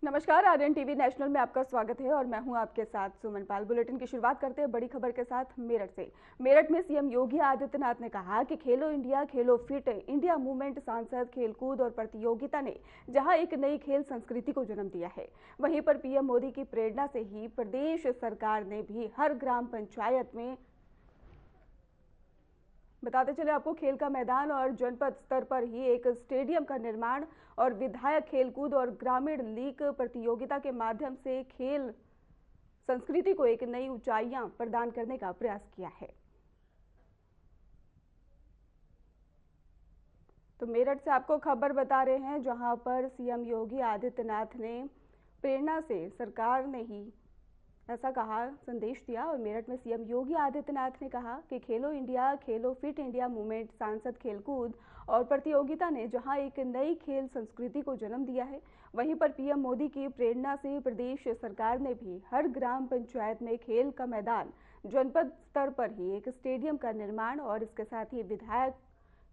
नमस्कार, Aryan TV national में आपका स्वागत है और मैं हूं आपके साथ सुमन पाल। बुलेटिन की शुरुआत करते हैं बड़ी खबर के साथ मेरठ से। मेरठ में सीएम योगी आदित्यनाथ ने कहा कि खेलो इंडिया खेलो फिट इंडिया मूवमेंट सांसद खेलकूद और प्रतियोगिता ने जहां एक नई खेल संस्कृति को जन्म दिया है, वहीं पर पीएम मोदी की प्रेरणा से ही प्रदेश सरकार ने भी हर ग्राम पंचायत में बताते चले आपको खेल का मैदान और जनपद स्तर पर ही एक स्टेडियम का निर्माण और विधायक खेलकूद और ग्रामीण लीग प्रतियोगिता के माध्यम से खेल संस्कृति को एक नई ऊंचाइयां प्रदान करने का प्रयास किया है। तो मेरठ से आपको खबर बता रहे हैं, जहां पर सीएम योगी आदित्यनाथ ने प्रेरणा से सरकार ने ही ऐसा कहा, संदेश दिया। और मेरठ में सीएम योगी आदित्यनाथ ने कहा कि खेलो इंडिया खेलो फिट इंडिया मूवमेंट सांसद खेलकूद और प्रतियोगिता ने जहां एक नई खेल संस्कृति को जन्म दिया है, वहीं पर पीएम मोदी की प्रेरणा से प्रदेश सरकार ने भी हर ग्राम पंचायत में खेल का मैदान, जनपद स्तर पर ही एक स्टेडियम का निर्माण और इसके साथ ही विधायक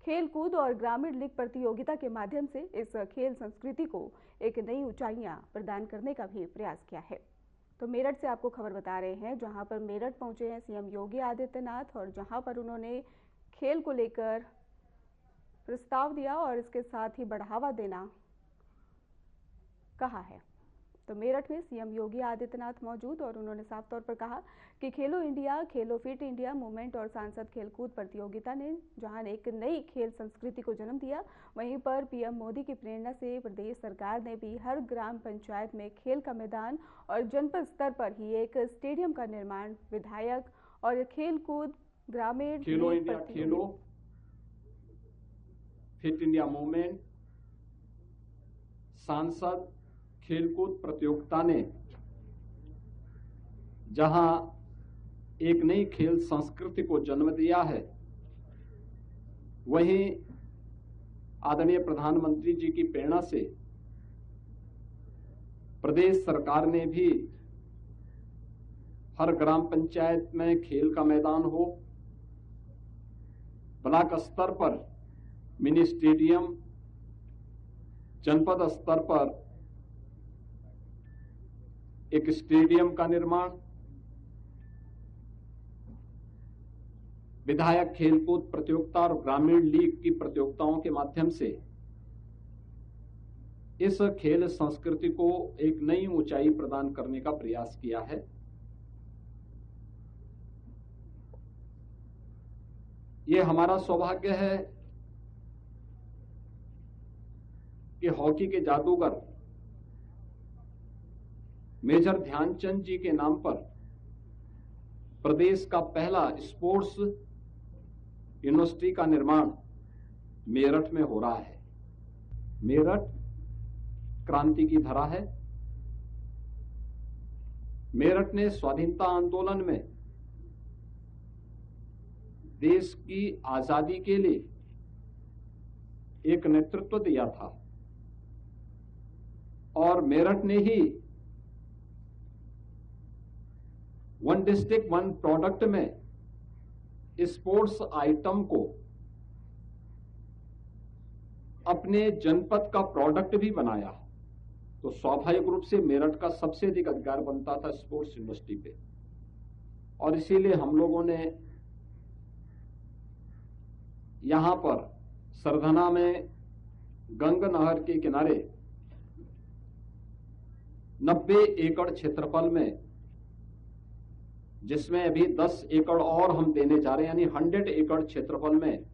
खेलकूद और ग्रामीण लीग प्रतियोगिता के माध्यम से इस खेल संस्कृति को एक नई ऊंचाइयां प्रदान करने का भी प्रयास किया है। तो मेरठ से आपको खबर बता रहे हैं, जहां पर मेरठ पहुंचे हैं सीएम योगी आदित्यनाथ और जहां पर उन्होंने खेल को लेकर प्रस्ताव दिया और इसके साथ ही बढ़ावा देना कहा है। तो मेरठ में सीएम योगी आदित्यनाथ मौजूद और उन्होंने साफ तौर पर कहा कि खेलो इंडिया खेलो फिट इंडिया मूवमेंट और सांसद खेलकूद प्रतियोगिता ने जहां एक नई खेल संस्कृति को जन्म दिया, वहीं पर पीएम मोदी की प्रेरणा से प्रदेश सरकार ने भी हर ग्राम पंचायत में खेल का मैदान और जनपद स्तर पर ही एक स्टेडियम का निर्माण, विधायक और खेलकूद ग्रामीण खेलो इंडिया खेलो फिट इंडिया मूवमेंट सांसद खेलकूद प्रतियोगिता ने जहां एक नई खेल संस्कृति को जन्म दिया है, वहीं आदरणीय प्रधानमंत्री जी की प्रेरणा से प्रदेश सरकार ने भी हर ग्राम पंचायत में खेल का मैदान हो, ब्लॉक स्तर पर मिनी स्टेडियम, जनपद स्तर पर एक स्टेडियम का निर्माण, विधायक खेलकूद प्रतियोगिता और ग्रामीण लीग की प्रतियोगिताओं के माध्यम से इस खेल संस्कृति को एक नई ऊंचाई प्रदान करने का प्रयास किया है। ये हमारा सौभाग्य है कि हॉकी के जादूगर मेजर ध्यानचंद जी के नाम पर प्रदेश का पहला स्पोर्ट्स यूनिवर्सिटी का निर्माण मेरठ में हो रहा है। मेरठ क्रांति की धरा है। मेरठ ने स्वाधीनता आंदोलन में देश की आजादी के लिए एक नेतृत्व दिया था और मेरठ ने ही वन डिस्ट्रिक्ट वन प्रोडक्ट में स्पोर्ट्स आइटम को अपने जनपद का प्रोडक्ट भी बनाया। तो स्वाभाविक रूप से मेरठ का सबसे अधिक अधिकार बनता था स्पोर्ट्स यूनिवर्सिटी पे, और इसीलिए हम लोगों ने यहां पर सरधना में गंग नहर के किनारे 90 एकड़ क्षेत्रफल में, जिसमें अभी 10 एकड़ और हम देने जा रहे हैं, यानी 100 एकड़ क्षेत्रफल में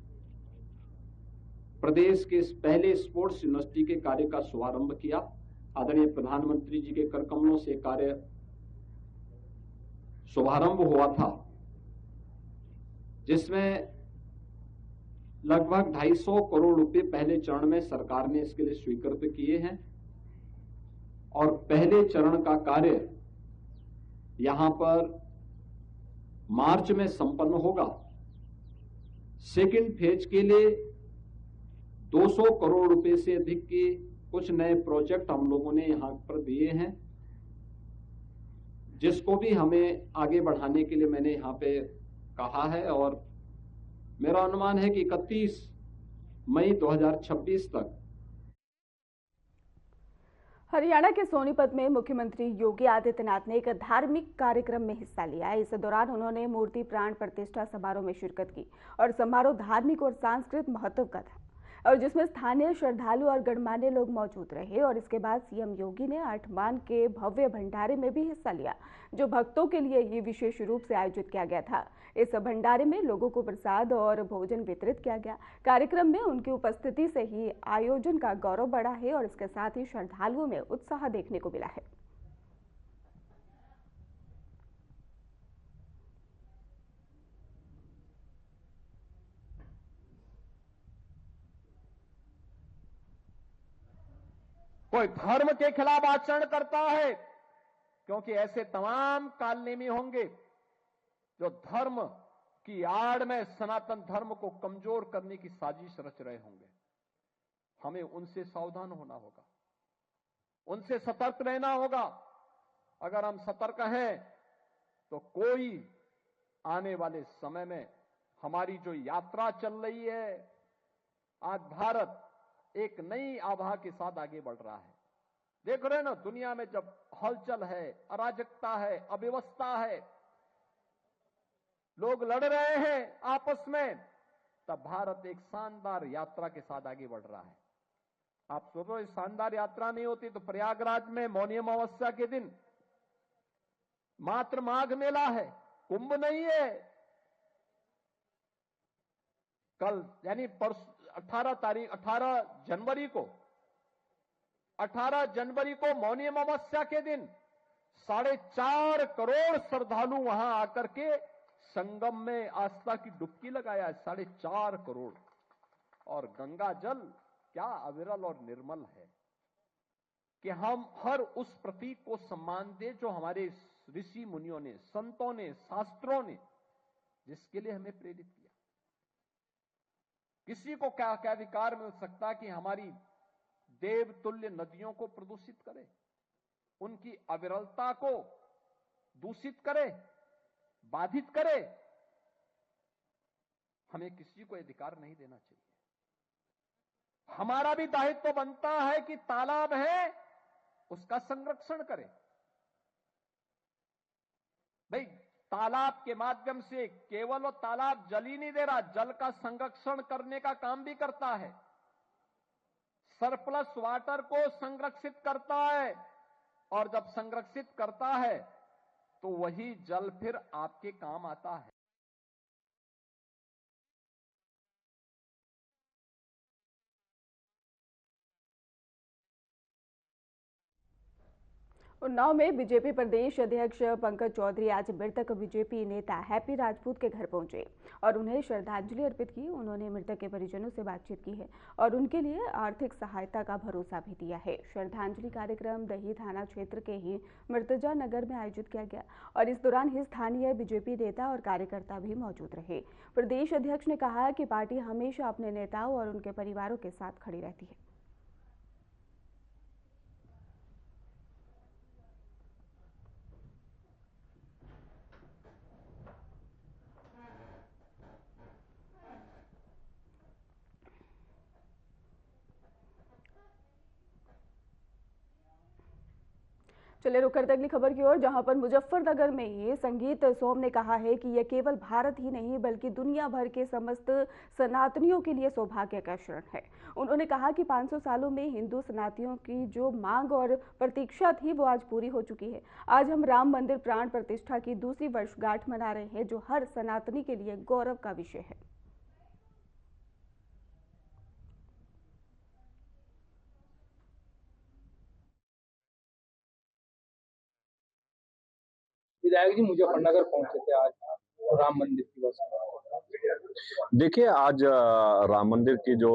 प्रदेश के इस पहले स्पोर्ट्स यूनिवर्सिटी के कार्य का शुभारंभ किया। आदरणीय प्रधानमंत्री जी के कर कमलों से कार्य शुभारंभ हुआ था, जिसमें लगभग 250 करोड़ रुपए पहले चरण में सरकार ने इसके लिए स्वीकृत किए हैं और पहले चरण का कार्य यहां पर मार्च में संपन्न होगा। सेकंड फेज के लिए 200 करोड़ रुपए से अधिक के कुछ नए प्रोजेक्ट हम लोगों ने यहां पर दिए हैं, जिसको भी हमें आगे बढ़ाने के लिए मैंने यहां पे कहा है। और मेरा अनुमान है कि 31 मई 2026 तक हरियाणा के सोनीपत में मुख्यमंत्री योगी आदित्यनाथ ने एक धार्मिक कार्यक्रम में हिस्सा लिया। इस दौरान उन्होंने मूर्ति प्राण प्रतिष्ठा समारोह में शिरकत की और समारोह धार्मिक और सांस्कृतिक महत्व का था और जिसमें स्थानीय श्रद्धालु और गणमान्य लोग मौजूद रहे। और इसके बाद सीएम योगी ने 8 मान के भव्य भंडारे में भी हिस्सा लिया, जो भक्तों के लिए ये विशेष रूप से आयोजित किया गया था। इस भंडारे में लोगों को प्रसाद और भोजन वितरित किया गया। कार्यक्रम में उनकी उपस्थिति से ही आयोजन का गौरव बढ़ा है और इसके साथ ही श्रद्धालुओं में उत्साह देखने को मिला है। कोई धर्म के खिलाफ आचरण करता है, क्योंकि ऐसे तमाम कालनेमी होंगे जो धर्म की आड़ में सनातन धर्म को कमजोर करने की साजिश रच रहे होंगे। हमें उनसे सावधान होना होगा, उनसे सतर्क रहना होगा। अगर हम सतर्क हैं तो कोई आने वाले समय में हमारी जो यात्रा चल रही है, आज भारत एक नई आभा के साथ आगे बढ़ रहा है। देख रहे हैं ना, दुनिया में जब हलचल है, अराजकता है, अव्यवस्था है, लोग लड़ रहे हैं आपस में, तब भारत एक शानदार यात्रा के साथ आगे बढ़ रहा है। आप सोचो, इस शानदार यात्रा नहीं होती तो प्रयागराज में मौनी अमावस्या के दिन मात्र माघ मेला है, कुंभ नहीं है। कल यानी 18 जनवरी को मौनी अमावस्या के दिन 4.5 करोड़ श्रद्धालु वहां आकर के संगम में आस्था की डुबकी लगाया। 4.5 करोड़। और गंगा जल क्या अविरल और निर्मल है कि हम हर उस प्रतीक को सम्मान दें जो हमारे ऋषि मुनियों ने, संतों ने, शास्त्रों ने जिसके लिए हमें प्रेरित किया। किसी को क्या क्या अधिकार मिल सकता कि हमारी देवतुल्य नदियों को प्रदूषित करे, उनकी अविरलता को दूषित करे, बाधित करे? हमें किसी को अधिकार नहीं देना चाहिए। हमारा भी दायित्व बनता है कि तालाब है उसका संरक्षण करें। भाई, तालाब के माध्यम से केवल वो तालाब जल ही नहीं दे रहा, जल का संरक्षण करने का काम भी करता है, सरप्लस वाटर को संरक्षित करता है। और जब संरक्षित करता है तो वही जल फिर आपके काम आता है। उन्नाव में बीजेपी प्रदेश अध्यक्ष पंकज चौधरी आज मृतक बीजेपी नेता हैप्पी राजपूत के घर पहुंचे और उन्हें श्रद्धांजलि अर्पित की। उन्होंने मृतक के परिजनों से बातचीत की है और उनके लिए आर्थिक सहायता का भरोसा भी दिया है। श्रद्धांजलि कार्यक्रम दही थाना क्षेत्र के ही मृतजा नगर में आयोजित किया गया और इस दौरान ही स्थानीय बीजेपी नेता और कार्यकर्ता भी मौजूद रहे। प्रदेश अध्यक्ष ने कहा कि पार्टी हमेशा अपने नेताओं और उनके परिवारों के साथ खड़ी रहती है। चले रुक करते अगली खबर की ओर, जहां पर मुजफ्फरनगर में ही संगीत सोम ने कहा है कि यह केवल भारत ही नहीं बल्कि दुनिया भर के समस्त सनातनियों के लिए सौभाग्य का क्षण है। उन्होंने कहा कि 500 सालों में हिंदू सनातनियों की जो मांग और प्रतीक्षा थी वो आज पूरी हो चुकी है। आज हम राम मंदिर प्राण प्रतिष्ठा की दूसरी वर्षगांठ मना रहे हैं, जो हर सनातनी के लिए गौरव का विषय है। विधायक जी मुजफ्फरनगर पहुंचे थे आज राम मंदिर की बस। देखिए, आज राम मंदिर की जो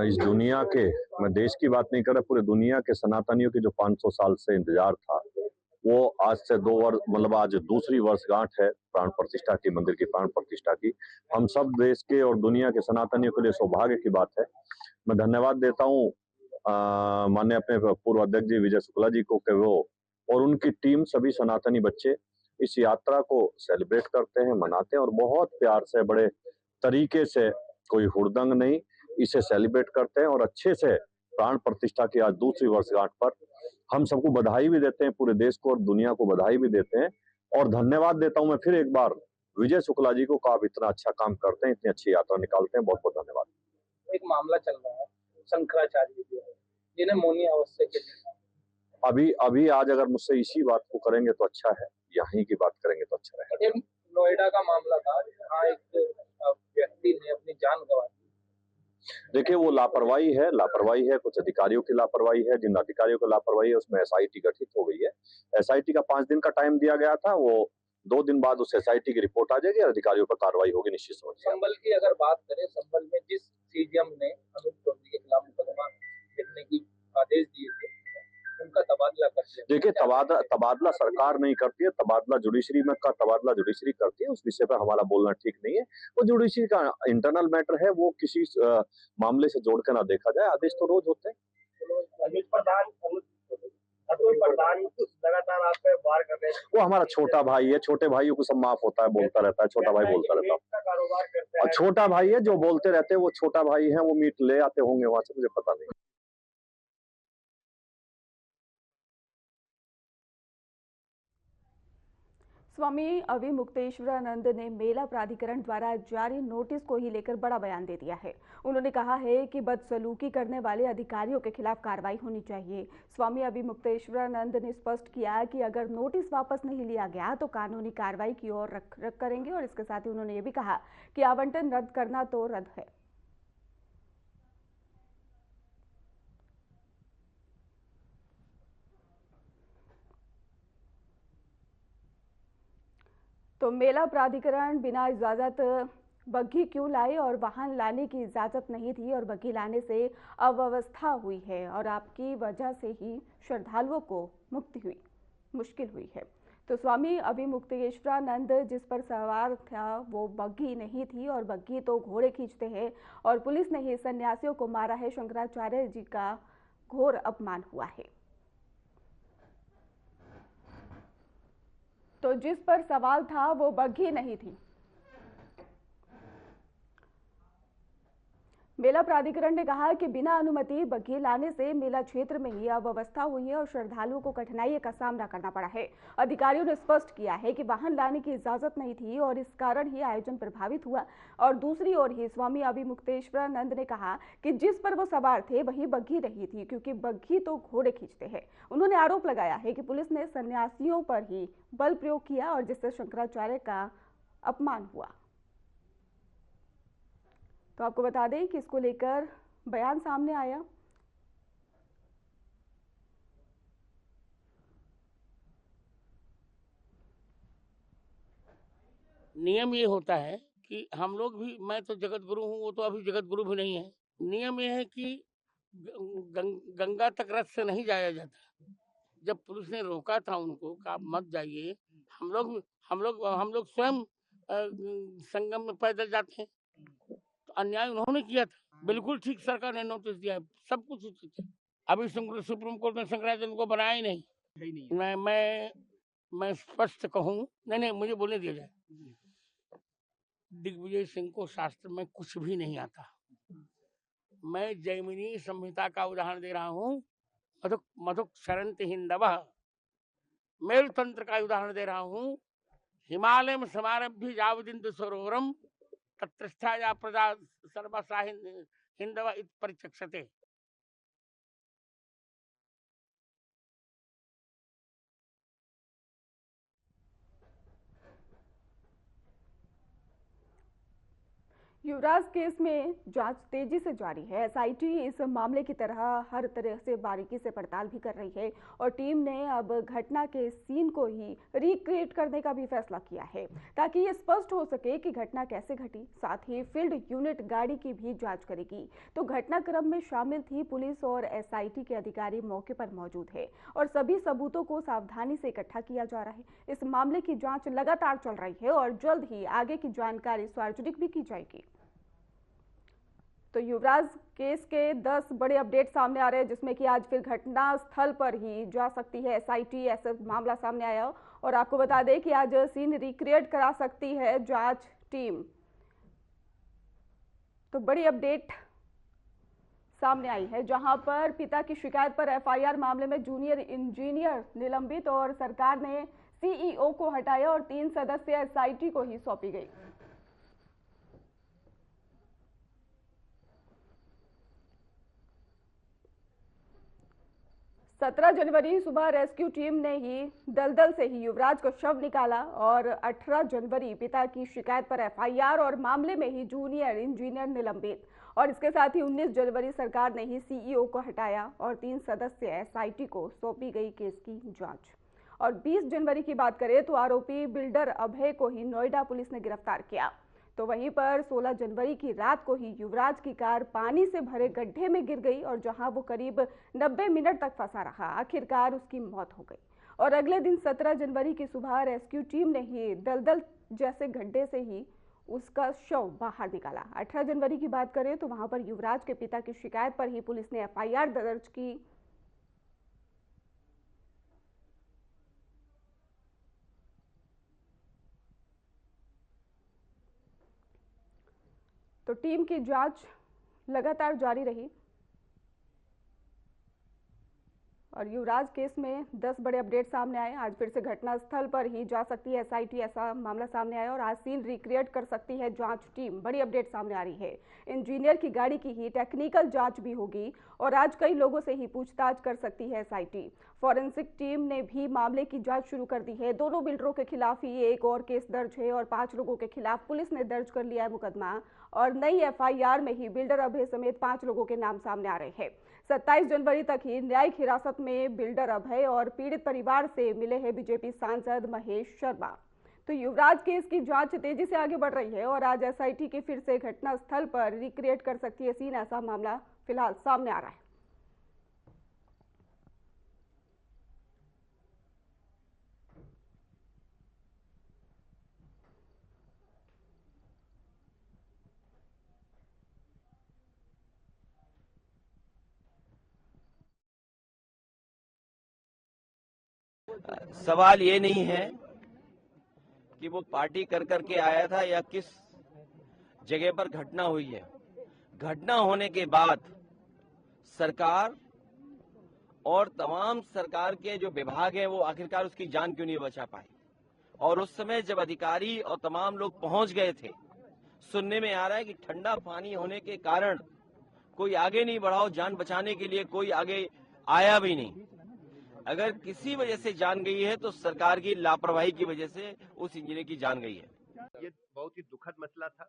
इस दुनिया के, मैं देश की बात नहीं कर रहा, पूरे दुनिया के सनातनियों की जो 500 साल से इंतजार था, वो आज से 2 वर्ष, मतलब आज दूसरी वर्षगांठ है प्राण प्रतिष्ठा की, मंदिर की प्राण प्रतिष्ठा की। हम सब देश के और दुनिया के सनातनियों के लिए सौभाग्य की बात है। मैं धन्यवाद देता हूँ माननीय अपने पूर्व अध्यक्ष जी विजय शुक्ला जी को, कि वो और उनकी टीम, सभी सनातनी बच्चे इस यात्रा को सेलिब्रेट करते हैं, मनाते हैं और बहुत प्यार से, बड़े तरीके से, कोई हुड़दंग नहीं, इसे सेलिब्रेट करते हैं और अच्छे से प्राण प्रतिष्ठा की आज दूसरी वर्षगांठ पर हम सबको बधाई भी देते हैं, पूरे देश को और दुनिया को बधाई भी देते हैं और धन्यवाद देता हूं मैं फिर एक बार विजय शुक्ला जी को, आप इतना अच्छा काम करते हैं, इतनी अच्छी यात्रा निकालते हैं, बहुत बहुत धन्यवाद। एक मामला चल रहा है शंकराचार्य जी जिन्हें मौनी अवस्था के अभी आज अगर मुझसे इसी बात को करेंगे तो अच्छा है, यहीं की बात करेंगे तो अच्छा रहेगा। नोएडा का मामला था जहाँ एक व्यक्ति ने अपनी जान गंवा दी। देखिए वो लापरवाही है, कुछ अधिकारियों की लापरवाही है, जिन अधिकारियों की लापरवाही है उसमें एसआईटी गठित हो गई है। एसआईटी का 5 दिन का टाइम दिया गया था, वो 2 दिन बाद उस एसआईटी की रिपोर्ट आ जाएगी और अधिकारियों पर कार्रवाई होगी निश्चित समझ। संभल की अगर बात करें, संभल में जिस सीजीएम ने अनूप चौधरी के खिलाफ मुकदमा लिखने की आदेश दिए थे, उनका तबादला कर दिया। देखिए तबादला सरकार नहीं करती है, तबादला जुडिशरी में का तबादला जुडिशरी करती है, उस विषय पर हमारा बोलना ठीक नहीं है। वो जुडिशरी का इंटरनल मैटर है, वो किसी मामले से जोड़ के ना देखा जाए, आदेश तो रोज होते हैं। लगातार आप पे वार कर रहे हैं। वो हमारा छोटा भाई है, छोटे भाइयों को सब माफ होता है, बोलता रहता है, छोटा भाई बोलता रहता है। और छोटा भाई है जो बोलते रहते हैं, वो छोटा भाई है, वो मीट ले आते होंगे वहां से, मुझे पता नहीं। स्वामी अविमुक्तेश्वरानंद ने मेला प्राधिकरण द्वारा जारी नोटिस को ही लेकर बड़ा बयान दे दिया है। उन्होंने कहा है कि बदसलूकी करने वाले अधिकारियों के खिलाफ कार्रवाई होनी चाहिए। स्वामी अविमुक्तेश्वरानंद ने स्पष्ट किया कि अगर नोटिस वापस नहीं लिया गया तो कानूनी कार्रवाई की ओर रख करेंगे और इसके साथ ही उन्होंने ये भी कहा कि आवंटन रद्द करना तो रद्द है। तो मेला प्राधिकरण बिना इजाजत बग्घी क्यों लाए और वाहन लाने की इजाजत नहीं थी और बग्घी लाने से अव्यवस्था हुई है और आपकी वजह से ही श्रद्धालुओं को मुश्किल हुई है। तो स्वामी अविमुक्तेश्वरानंद जिस पर सवार था वो बग्घी नहीं थी और बग्घी तो घोड़े खींचते हैं और पुलिस ने ही सन्यासियों को मारा है। शंकराचार्य जी का घोर अपमान हुआ है। तो जिस पर सवाल था वो बग्घी नहीं थी। मेला प्राधिकरण ने कहा कि बिना अनुमति बग्घी लाने से मेला क्षेत्र में ही अव्यवस्था हुई है और श्रद्धालुओं को कठिनाई का सामना करना पड़ा है। अधिकारियों ने स्पष्ट किया है कि वाहन लाने की इजाजत नहीं थी और इस कारण ही आयोजन प्रभावित हुआ। और दूसरी ओर ही स्वामी अविमुक्तेश्वरानंद ने कहा कि जिस पर वो सवार थे वही बग्घी नहीं थी, क्योंकि बग्घी तो घोड़े खींचते हैं। उन्होंने आरोप लगाया है कि पुलिस ने सन्यासियों पर ही बल प्रयोग किया और जिससे शंकराचार्य का अपमान हुआ। तो आपको बता दें कि इसको लेकर बयान सामने आया। नियम ये होता है कि हम लोग भी, मैं तो जगत गुरु हूँ, वो तो अभी जगत गुरु भी नहीं है। नियम ये है कि गंगा तक रथ से नहीं जाया जाता। जब पुलिस ने रोका था उनको कि आप मत जाइए, हम लोग स्वयं संगम में पैदल जाते हैं। तो अन्याय उन्होंने किया था, बिल्कुल ठीक। सरकार ने नोटिस दिया है, सब कुछ उचित है। अभी सुप्रीम कोर्ट ने शंकराचार्य को बनाया ही नहीं। मैं स्पष्ट कहूँ, नहीं मुझे बोलने दिया जाए। दिग्विजय सिंह को शास्त्र में कुछ भी नहीं आता। मैं जैमिनी संहिता का उदाहरण दे रहा हूँ। मधुक शरंति हिंदवः मेरु तंत्र का उदाहरण दे रहा हूँ। हिमालय में समारभ्य जावदिंदु सरोवरम तत्रस्थाया प्रजा सर्वसा हिंदव इत परिचक्षते। युवराज केस में जांच तेजी से जारी है। एसआईटी इस मामले की तरह हर तरह से बारीकी से पड़ताल भी कर रही है और टीम ने अब घटना के सीन को ही रिक्रिएट करने का भी फैसला किया है ताकि ये स्पष्ट हो सके कि घटना कैसे घटी। साथ ही फील्ड यूनिट गाड़ी की भी जांच करेगी। तो घटनाक्रम में शामिल थी पुलिस और एसआईटी के अधिकारी मौके पर मौजूद है और सभी सबूतों को सावधानी से इकट्ठा किया जा रहा है। इस मामले की जाँच लगातार चल रही है और जल्द ही आगे की जानकारी सार्वजनिक भी की जाएगी। तो युवराज केस के 10 बड़े अपडेट सामने आ रहे हैं, जिसमें कि आज फिर घटना स्थल पर ही जा सकती है एसआईटी। ऐसा मामला सामने आया और आपको बता दें कि आज सीन रिक्रिएट करा सकती है जांच टीम। तो बड़ी अपडेट सामने आई है, जहां पर पिता की शिकायत पर एफआईआर मामले में जूनियर इंजीनियर निलंबित और सरकार ने सीईओ को हटाया और 3 सदस्यीय एसआईटी को ही सौंपी गई। सत्रह जनवरी सुबह रेस्क्यू टीम ने ही दलदल से ही युवराज का शव निकाला और 18 जनवरी पिता की शिकायत पर एफआईआर और मामले में ही जूनियर इंजीनियर निलंबित, और इसके साथ ही 19 जनवरी सरकार ने ही सीईओ को हटाया और 3 सदस्यीय एसआईटी को सौंपी गई केस की जांच। और 20 जनवरी की बात करें तो आरोपी बिल्डर अभय को ही नोएडा पुलिस ने गिरफ्तार किया। तो वहीं पर 16 जनवरी की रात को ही युवराज की कार पानी से भरे गड्ढे में गिर गई और जहां वो करीब 90 मिनट तक फंसा रहा, आखिरकार उसकी मौत हो गई। और अगले दिन 17 जनवरी की सुबह रेस्क्यू टीम ने ही दलदल जैसे गड्ढे से ही उसका शव बाहर निकाला। 18 जनवरी की बात करें तो वहां पर युवराज के पिता की शिकायत पर ही पुलिस ने एफआईआर दर्ज की। तो टीम की जांच लगातार जारी रही और युवराज केस में 10 बड़े अपडेट सामने आए। आज फिर से घटनास्थल पर ही जा सकती है एसआईटी, ऐसा मामला सामने आया और आज सीन रिक्रिएट कर सकती है जांच टीम। बड़ी अपडेट सामने आ रही है। इंजीनियर की गाड़ी की ही टेक्निकल जांच भी होगी और आज कई लोगों से ही पूछताछ कर सकती है एसआईटी। फॉरेंसिक टीम ने भी मामले की जांच शुरू कर दी है। दोनों बिल्डरों के खिलाफ ही एक और केस दर्ज है और 5 लोगों के खिलाफ पुलिस ने दर्ज कर लिया है मुकदमा और नई एफआईआर में ही बिल्डर अभय समेत 5 लोगों के नाम सामने आ रहे हैं। 27 जनवरी तक ही न्यायिक हिरासत में बिल्डर अभय और पीड़ित परिवार से मिले हैं बीजेपी सांसद महेश शर्मा। तो युवराज केस की जांच तेजी से आगे बढ़ रही है और आज एसआईटी की फिर से घटनास्थल पर रिक्रिएट कर सकती है सीन, ऐसा मामला फिलहाल सामने आ रहा है। सवाल ये नहीं है कि वो पार्टी कर करके आया था या किस जगह पर घटना हुई है। घटना होने के बाद सरकार और तमाम सरकार के जो विभाग हैं वो आखिरकार उसकी जान क्यों नहीं बचा पाए। और उस समय जब अधिकारी और तमाम लोग पहुंच गए थे, सुनने में आ रहा है कि ठंडा पानी होने के कारण कोई आगे नहीं बढ़ा हो, जान बचाने के लिए कोई आगे आया भी नहीं। अगर किसी वजह से जान गई है तो सरकार की लापरवाही की वजह से उस इंजीनियर की जान गई है। ये बहुत ही दुखद मसला था।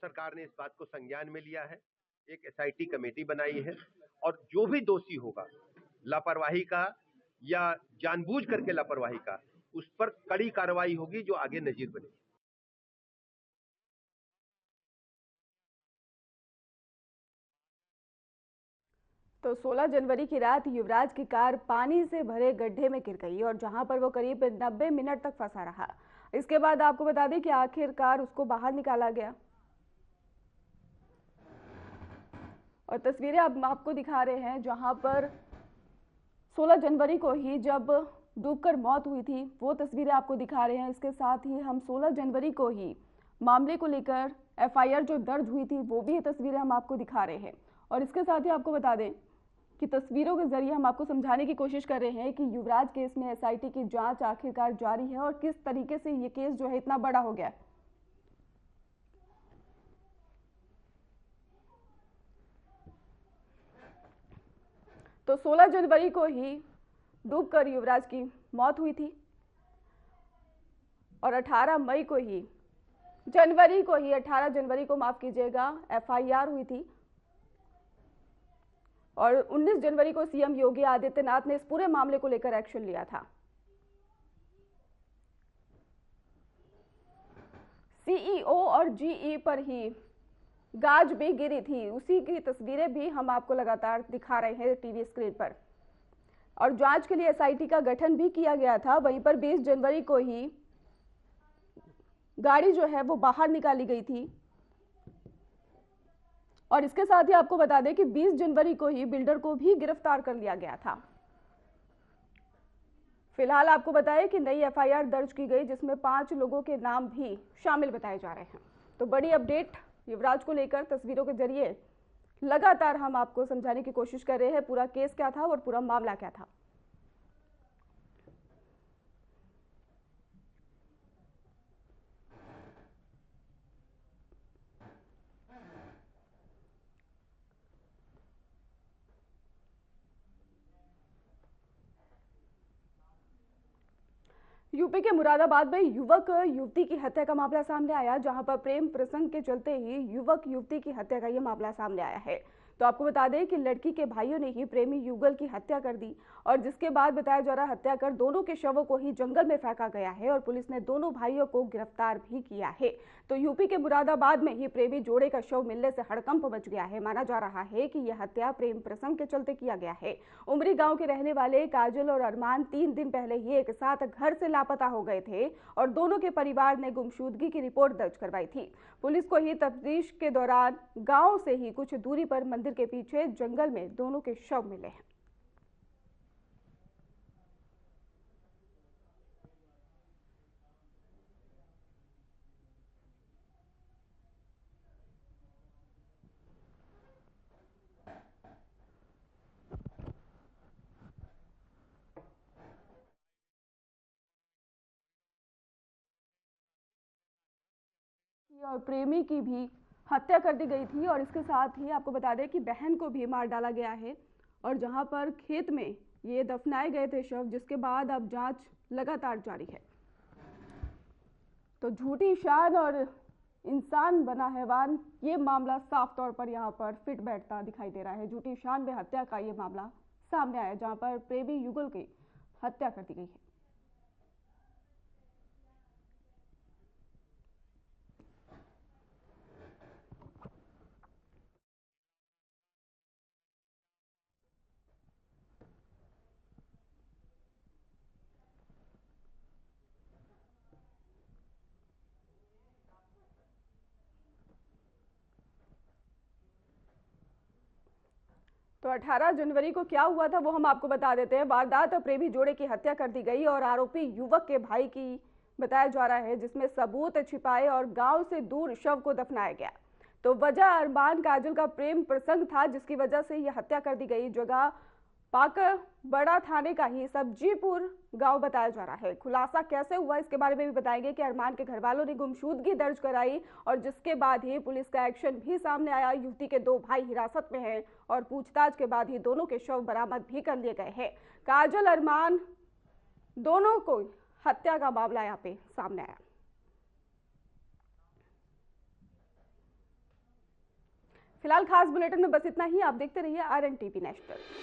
सरकार ने इस बात को संज्ञान में लिया है, एक एसआईटी कमेटी बनाई है और जो भी दोषी होगा लापरवाही का या जानबूझ करके लापरवाही का, उस पर कड़ी कार्रवाई होगी जो आगे नजीर बनेगी। तो 16 जनवरी की रात युवराज की कार पानी से भरे गड्ढे में गिर गई और जहां पर वो करीब 90 मिनट तक फंसा रहा। इसके बाद आपको बता दें कि आखिरकार उसको बाहर निकाला गया और तस्वीरें अब आपको दिखा रहे हैं जहां पर 16 जनवरी को ही जब डूबकर मौत हुई थी वो तस्वीरें आपको दिखा रहे हैं। इसके साथ ही हम 16 जनवरी को ही मामले को लेकर एफआईआर जो दर्ज हुई थी वो भी तस्वीरें हम आपको दिखा रहे हैं। और इसके साथ ही आपको बता दें कि तस्वीरों के जरिए हम आपको समझाने की कोशिश कर रहे हैं कि युवराज केस में एसआईटी की जांच आखिरकार जारी है और किस तरीके से ये केस जो है इतना बड़ा हो गया। तो 16 जनवरी को ही डूबकर युवराज की मौत हुई थी और 18 जनवरी को माफ कीजिएगा एफआईआर हुई थी और 19 जनवरी को सीएम योगी आदित्यनाथ ने इस पूरे मामले को लेकर एक्शन लिया था। सीईओ और जीई पर ही गाज भी गिरी थी, उसी की तस्वीरें भी हम आपको लगातार दिखा रहे हैं टीवी स्क्रीन पर। और जांच के लिए एसआईटी का गठन भी किया गया था। वहीं पर 20 जनवरी को ही गाड़ी जो है वो बाहर निकाली गई थी और इसके साथ ही आपको बता दें कि 20 जनवरी को ही बिल्डर को भी गिरफ्तार कर लिया गया था। फिलहाल आपको बताएं कि नई एफआईआर दर्ज की गई जिसमें 5 लोगों के नाम भी शामिल बताए जा रहे हैं। तो बड़ी अपडेट युवराज को लेकर तस्वीरों के जरिए लगातार हम आपको समझाने की कोशिश कर रहे हैं पूरा केस क्या था और पूरा मामला क्या था। यूपी के मुरादाबाद में युवक युवती की हत्या का मामला सामने आया, जहां पर प्रेम प्रसंग के चलते ही युवक युवती की हत्या का यह मामला सामने आया है। तो आपको बता दें कि लड़की के भाइयों ने ही प्रेमी युगल की हत्या कर दी और जिसके बाद बताया जा रहा हत्या कर दोनों के शवों को ही जंगल में फेंका गया है और पुलिस ने दोनों भाइयों को गिरफ्तार भी किया है। तो यूपी के मुरादाबाद में ही प्रेमी जोड़े का शव मिलने से हड़कंप मच गया है। माना जा रहा है कि यह हत्या प्रेम प्रसंग के चलते किया गया है। उमरी गांव के रहने वाले काजल और अरमान 3 दिन पहले ही एक साथ घर से लापता हो गए थे और दोनों के परिवार ने गुमशुदगी की रिपोर्ट दर्ज करवाई थी। पुलिस को ही तफ्तीश के दौरान गांव से ही कुछ दूरी पर मंदिर के पीछे जंगल में दोनों के शव मिले हैं। और प्रेमी की भी हत्या कर दी गई थी और इसके साथ ही आपको बता दें कि बहन को भी मार डाला गया है और जहां पर खेत में ये दफनाए गए थे शव, जिसके बाद अब जांच लगातार जारी है। तो झूठी शान और इंसान बना हैवान, ये मामला साफ तौर पर यहाँ पर फिट बैठता दिखाई दे रहा है। झूठी शान में हत्या का ये मामला सामने आया, जहां पर प्रेमी युगल की हत्या कर दी गई है। तो 18 जनवरी को क्या हुआ था वो हम आपको बता देते हैं। वारदात प्रेमी जोड़े की हत्या कर दी गई और आरोपी युवक के भाई की बताया जा रहा है, जिसमें सबूत छिपाए और गांव से दूर शव को दफनाया गया। तो वजह अरमान काजल का प्रेम प्रसंग था, जिसकी वजह से यह हत्या कर दी गई। जगह पाकर बड़ा थाने का ही सब्जीपुर गांव बताया जा रहा है। खुलासा कैसे हुआ इसके बारे में भी बताएंगे कि अरमान के घर वालों ने गुमशुदगी दर्ज कराई और जिसके बाद ही पुलिस का एक्शन भी सामने आया। युवती के 2 भाई हिरासत में हैं और पूछताछ के बाद ही दोनों के शव बरामद भी कर लिए गए हैं। काजल अरमान दोनों को हत्या का मामला यहाँ पे सामने आया। फिलहाल खास बुलेटिन में बस इतना ही। आप देखते रहिए RNTV नेशनल।